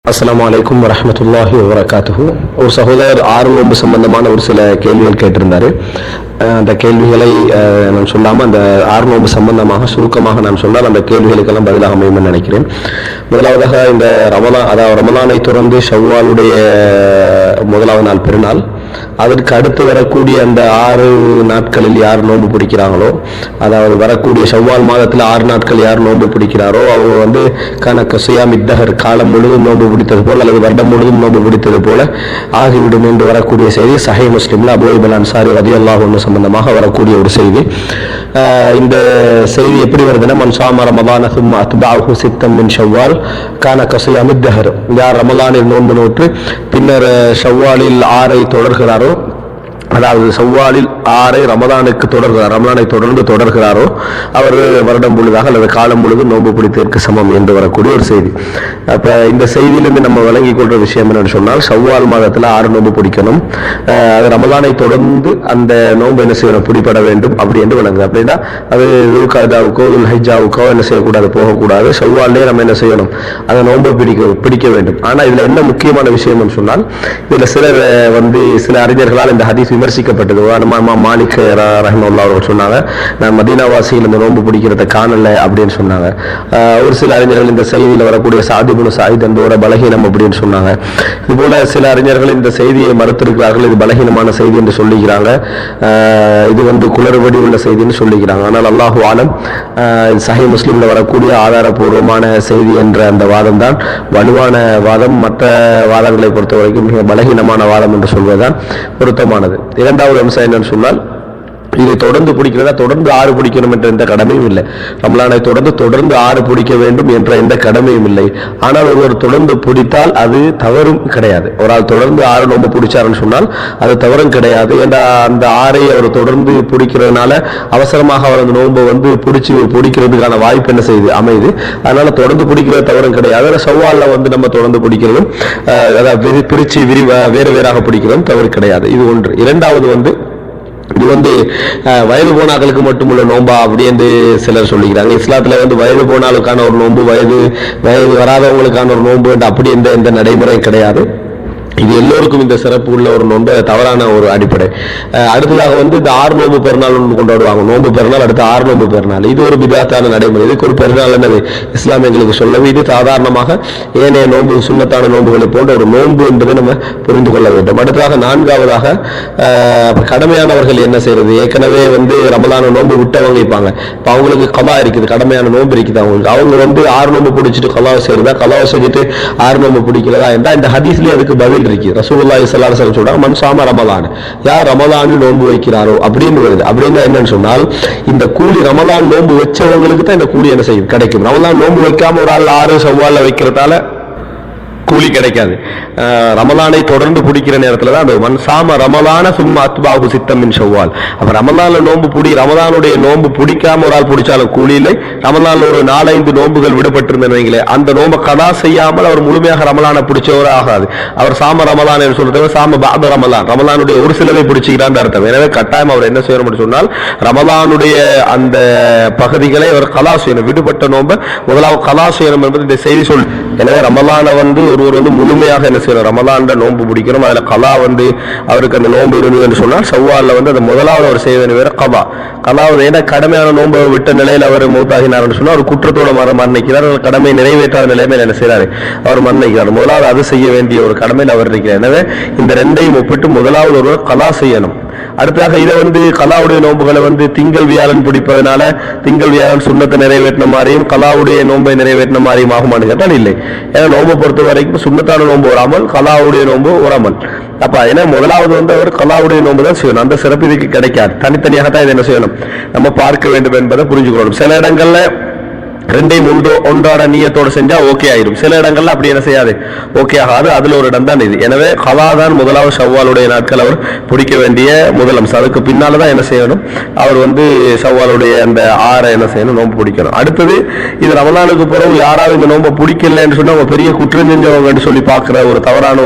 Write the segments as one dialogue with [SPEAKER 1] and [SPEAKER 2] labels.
[SPEAKER 1] அஸ்ஸலாமு அலைக்கும் வரஹ்மத்துல்லாஹி வபரகாத்துஹு. ஒரு சகோதரர் ஆறு நோன்பு சம்பந்தமான ஒரு சில கேள்விகள் கேட்டிருந்தாரு. அந்த கேள்விகளை நான் சொல்லாமல் அந்த ஆறு நோன்பு சம்பந்தமாக சுருக்கமாக நான் சொன்னால் அந்த கேள்விகளுக்கெல்லாம் பதிலாக அமையும் நினைக்கிறேன். முதலாவதாக இந்த ரமலானை தொடர்ந்து ஷவ்வாலுடைய முதலாவது நாள் பெருநாள், அதற்கு அடுத்து வரக்கூடிய அந்த 6 நாட்களில் யார் நோன்பு பிடிக்கிறாங்களோ, அதாவது வரக்கூடிய ஷவ்வால் மாதத்தில் 6 நாட்கள் யார் நோன்பு பிடிக்கிறாரோ அவங்க கணக்கு சுயாமித்தகர் காலம் முழுதும் நோன்பு பிடித்தது போல் அல்லது வருடம் முழுதும் நோன்பு பிடித்தது போல ஆகிவிடும் என்று வரக்கூடிய செய்தி சஹீஹ் முஸ்லிம்ல அபூ அய்யூப் அன்சாரி ரலியல்லாஹு அன்ஹு சம்பந்தமாக வரக்கூடிய ஒரு செய்தி. இந்த செய்தி எப்படி வருதுன்னா, மன் ஸாம ரமலான ஸும்ம அத்பஅஹு சித்தம் மின் ஷவ்வால் கான கஸியாமித்தஹர், யார் ரமலானில் நோன்பு நோற்று பின்னர் ஷவ்வாலில் 6 தொடர்கிறாரோ, அதாவது ஷவ்வாலில் 6 ரமலானை தொடர்ந்து தொடர்கிறாரோ அவர் வருடம் முழுதாக அல்லது காலம் முழுது நோன்பு பிடித்ததற்கு சமம் என்று வரக்கூடிய ஒரு செய்தி. அப்ப இந்த செய்தியிலிருந்து நம்ம விளங்கிக் கொள்ற விஷயம் என்னன்னு சொன்னால், ஷவ்வால் மாதத்தில் 6 நோன்பு பிடிக்கணும், அது ரமலானை தொடர்ந்து அந்த நோன்பு என்ன செய்யணும், பிடிபட வேண்டும் அப்படி என்று விளங்குது. அப்படின்னா அது துல்காதாவுக்கோ துல்ஹிஜ்ஜாவுக்கோ என்ன செய்யக்கூடாது, போகக்கூடாது. ஷவ்வாலே நம்ம என்ன செய்யணும், அந்த நோன்பு பிடிக்க வேண்டும். ஆனா இதுல என்ன முக்கியமான விஷயம்னு சொன்னால், இதுல சில அறிஞர்களால் இந்த ஹதீஸ் விமர்சிக்கப்பட்டது. மாலிக் ரஹ்மத்துல்லாஹி அவர்கள் சொன்னாங்க, நான் மதீனாவாசியில் இந்த நோன்பு பிடிக்கிறத காணல அப்படின்னு சொன்னாங்க. ஒரு சில அறிஞர்கள் இந்த செய்தியில் வரக்கூடிய சாத் இப்னு ஸஈத் என்பவரை பலகீனம் அப்படின்னு சொன்னாங்க. இதுபோல சில அறிஞர்கள் இந்த செய்தியை மறுத்திருக்கிறார்கள், இது பலகீனமான செய்தி என்று சொல்லிக்கிறாங்க, இது குளறுபடி உள்ள செய்தின்னு சொல்லிக்கிறாங்க. ஆனால் அல்லாஹு ஆலம், சஹீஹ் முஸ்லிம்ல வரக்கூடிய ஆதாரபூர்வமான செய்தி என்ற அந்த வாதம் தான் வலுவான வாதம். மற்ற வாதங்களை பொறுத்த வரைக்கும் மிக பலகீனமான வாதம் என்று சொல்வதுதான் பொருத்தமானது. இரண்டாவது அம்சம் என்னன்னு சொன்னால், இதை தொடர்ந்து பிடிக்கிறதா, தொடர்ந்து 6 பிடிக்கணும் என்ற எந்த கடமையும் இல்லை. ரமலானை தொடர்ந்து 6 பிடிக்க வேண்டும் என்ற எந்த கடமையும் இல்லை. ஆனால் ஒருவர் தொடர்ந்து பிடித்தால் அது தவறும் கிடையாது. ஒரு ஆள் தொடர்ந்து 6 நோன்பு பிடிச்சாருன்னு சொன்னால் அது தவறும் கிடையாது. ஏன்னா அந்த 6ஐ அவர் தொடர்ந்து பிடிக்கிறதுனால அவசரமாக அவர் அந்த நோன்பை பிடிக்கிறதுக்கான வாய்ப்பு என்ன செய்யுது, அமையுது. அதனால தொடர்ந்து பிடிக்கிறது தவறும் கிடையாது. ஷவ்வால்ல நம்ம தொடர்ந்து பிடிக்கிறதும், அதாவது பிரிச்சு வேறு வேறாக பிடிக்கிறதும் தவறு கிடையாது. இது ஒன்று. இரண்டாவது இது வயது போனாக்களுக்கு மட்டுமுள்ள நோன்பா அப்படி என்று சிலர் சொல்லிக்கிறாங்க. இஸ்லாத்துல வயது போனாலுக்கான ஒரு நோன்பு, வயது வராதவங்களுக்கான ஒரு நோன்பு அப்படி எந்த நடைமுறை கிடையாது. இது எல்லோருக்கும் இந்த சிறப்பு உள்ள ஒரு நோன்பு, தவறான ஒரு அடிப்படை. அடுத்ததாக இந்த 6 நோன்பு பெருநாள் கொண்டாடுவாங்க. நோன்பு பெருநாள், அடுத்து 6 நோன்பு பெருநாள். இது ஒரு பிதாத்தான நடைமுறை. இதுக்கு ஒரு பெருநாள் என்னது இஸ்லாம் எங்களுக்கு சொல்லவே, இது சாதாரணமாக ஏனைய நோன்பு சுன்னத்தான நோன்புகளை போன்ற ஒரு நோன்பு என்பதை நம்ம புரிந்து கொள்ள வேண்டும். அடுத்ததாக நான்காவதாக, கடமையானவர்கள் என்ன செய்யறது, ஏற்கனவே ரமலான நோன்பு விட்டவங்க இருப்பாங்க. இப்போ அவங்களுக்கு கலா இருக்குது, கடமையான நோன்பு இருக்குது. அவங்க 6 நோன்பு பிடிச்சிட்டு கலாவை செய்யறதா, கலாவை செஞ்சுட்டு 6 நோன்பு பிடிக்கிறதா என்றால் இந்த ஹதீஸ்லயே அதுக்கு பதில் இருக்கு. ரசூலுல்லாஹி ஸல்லல்லாஹு அலைஹி வஸல்லம் சொல்றாங்க, மன் ஸாம ரமலான், யார் ரமலானில் நோன்பு வைக்கிறாரோ அப்படின்னு வருது. அப்படின்னா என்னன்னு சொன்னால், இந்த கூலி ரமலான் நோன்பு வச்சவங்களுக்கு தான் இந்த கூலி என்ன செய்யும், கிடைக்கும். ரமலான் நோன்பு வைக்காம ஒரு ஆள் 6 ஷவ்வால்ல வைக்கிறதால கூலி கிடைக்காது. ரமலானை தொடர்ந்து பிடிக்கிற நேரத்துல தான் மன் ஸாம ரமலான சும்ம அத்பஅஹு சித்தம் மின் ஷவ்வால். அப்ப ரமலான்ல ரமலானுடைய நோன்பு பிடிக்காம ஒரு ஆள் பிடிச்சாலும் கூலி இல்லை. ரமலான்ல ஒரு 4-5 நோன்புகள் விடப்பட்டிருந்தீங்களே, அந்த நோன்பை கதா செய்யாமல் அவர் முழுமையாக ரமலானை பிடிச்சவரே ஆகாது. அவர் சாம ரமலான் என்று சொல்றது சாம பாத ரமலான், ரமலானுடைய ஒரு சிலரை பிடிச்சிக்கிறான்னு அர்த்தம். எனவே கட்டாயம் அவர் என்ன செய்யணும் சொன்னால், ரமலானுடைய அந்த பகுதிகளை அவர் கலா செய்யணும். விடுபட்ட நோன்பை முதலாவது கலா செய்யணும் என்பது இந்த செய்தி சொல். எனவே ரமலானை ஒருவர் முழுமையாக என்ன செய்யணும், ரமலான்ல நோன்பு பிடிக்கணும். அதுல கலா அவருக்கு அந்த நோன்பு இருந்தது என்று சொன்னால் ஷவ்வால்ல அந்த முதலாவது அவர் செய்ய வேண்டிய வேற கலாவது. ஏன்னா கடமையான நோன்பு விட்ட நிலையில் அவர் மௌத்தாகினார் சொன்னால் அவர் குற்றத்தோட மரணிக்கிறார். கடமை நிறைவேற்றாத நிலைமையில் என்ன செய்யறாரு, அவர் மரணிக்கிறார். முதலாவது அது செய்ய வேண்டிய ஒரு கடமையில் அவர் இருக்கிறார். எனவே இந்த ரெண்டையும் ஒப்பிட்டு முதலாவது ஒருவர் கலா செய்யணும். அடுத்ததாக இதை கலாவுடைய நோன்புகளை திங்கள் வியாழன் பிடிப்பதனால திங்கள் வியாழன் சுண்ணத்தை நிறைவேற்றின மாதிரியும் கலாவுடைய நோன்பை நிறைவேற்றின மாதிரியும் ஆகுமான்னு கேட்டால் இல்லை. ஏன்னா நோன்பை பொறுத்த வரைக்கும் சுண்ணத்தான நோன்பு வராமல் கலாவுடைய நோன்பு வராமல். அப்ப ஏன்னா முதலாவது அவர் கலாவுடைய நோன்பு தான் செய்யணும். அந்த சிறப்பு இதுக்கு கிடைக்காது. தனித்தனியாகத்தான் இதை என்ன செய்யணும், நம்ம பார்க்க வேண்டும் என்பதை புரிஞ்சுக்கணும். சில இடங்கள்ல ரெண்டையும் ஒன்றாட நீயத்தோடு செஞ்சா ஓகே ஆயிடும். சில இடங்கள்ல அப்படி என்ன செய்யாது, ஓகே ஆகாது. அதுல ஒரு இடம் தான் இது. எனவே கலா தான் முதலாவது ஷவ்வாலுடைய நாட்கள் அவர் பிடிக்க வேண்டிய முதல் அம்சம். அதுக்கு பின்னால்தான் என்ன செய்யணும், அவர் ஷவ்வாலுடைய அந்த 6 என்ன செய்யணும், நோன்பு பிடிக்கணும். அடுத்தது, இது ரமலானுக்கு பிறகு யாராவது இந்த நோன்பை பிடிக்கலன்னு சொன்னா அவங்க பெரிய குற்றம் செஞ்சவங்க சொல்லி பார்க்கிற ஒரு தவறான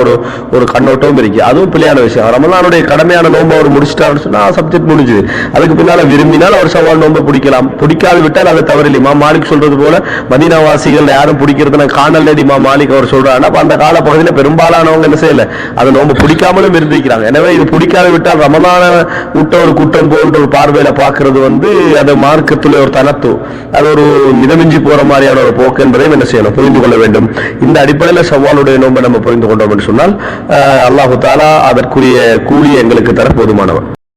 [SPEAKER 1] ஒரு கண்ணோட்டமும் இருக்கு. அதுவும் பிள்ளையான விஷயம். ரமலானுடைய கடமையான நோன்பை அவர் முடிச்சிட்டாருன்னு சொன்னா சப்ஜெக்ட் முடிஞ்சுது. அதுக்கு பின்னால விரும்பினால் அவர் ஷவ்வால் நோன்பை பிடிக்கலாம். பிடிக்காது விட்டால் அது தவறில்லை. மாலிக் சொல்றது சொல்வது போல மதீனாவாசிகள் யாரும் பிடிக்கிறது காணல் இமாம் மாலிக் அவர் சொல்றாங்க. அப்ப அந்த கால பகுதியில் பெரும்பாலானவங்க என்ன செய்யல, அதை நோன்பு பிடிக்காமலும் இருந்திருக்கிறாங்க. எனவே இது பிடிக்காத விட்டால் ரமலான விட்ட ஒரு குற்றம் போன்ற ஒரு பார்வையில பார்க்கிறது அது மார்க்கத்துல ஒரு தனத்து, அது ஒரு மிதமிஞ்சி போற மாதிரியான ஒரு போக்கு என்பதையும் என்ன செய்யணும், புரிந்து கொள்ள வேண்டும். இந்த அடிப்படையில் ஷவ்வாலுடைய நோன்பை நம்ம புரிந்து கொண்டோம் என்று சொன்னால் அல்லாஹு தஆலா அதற்குரிய கூலியை எங்களுக்கு தர போதுமானவர்.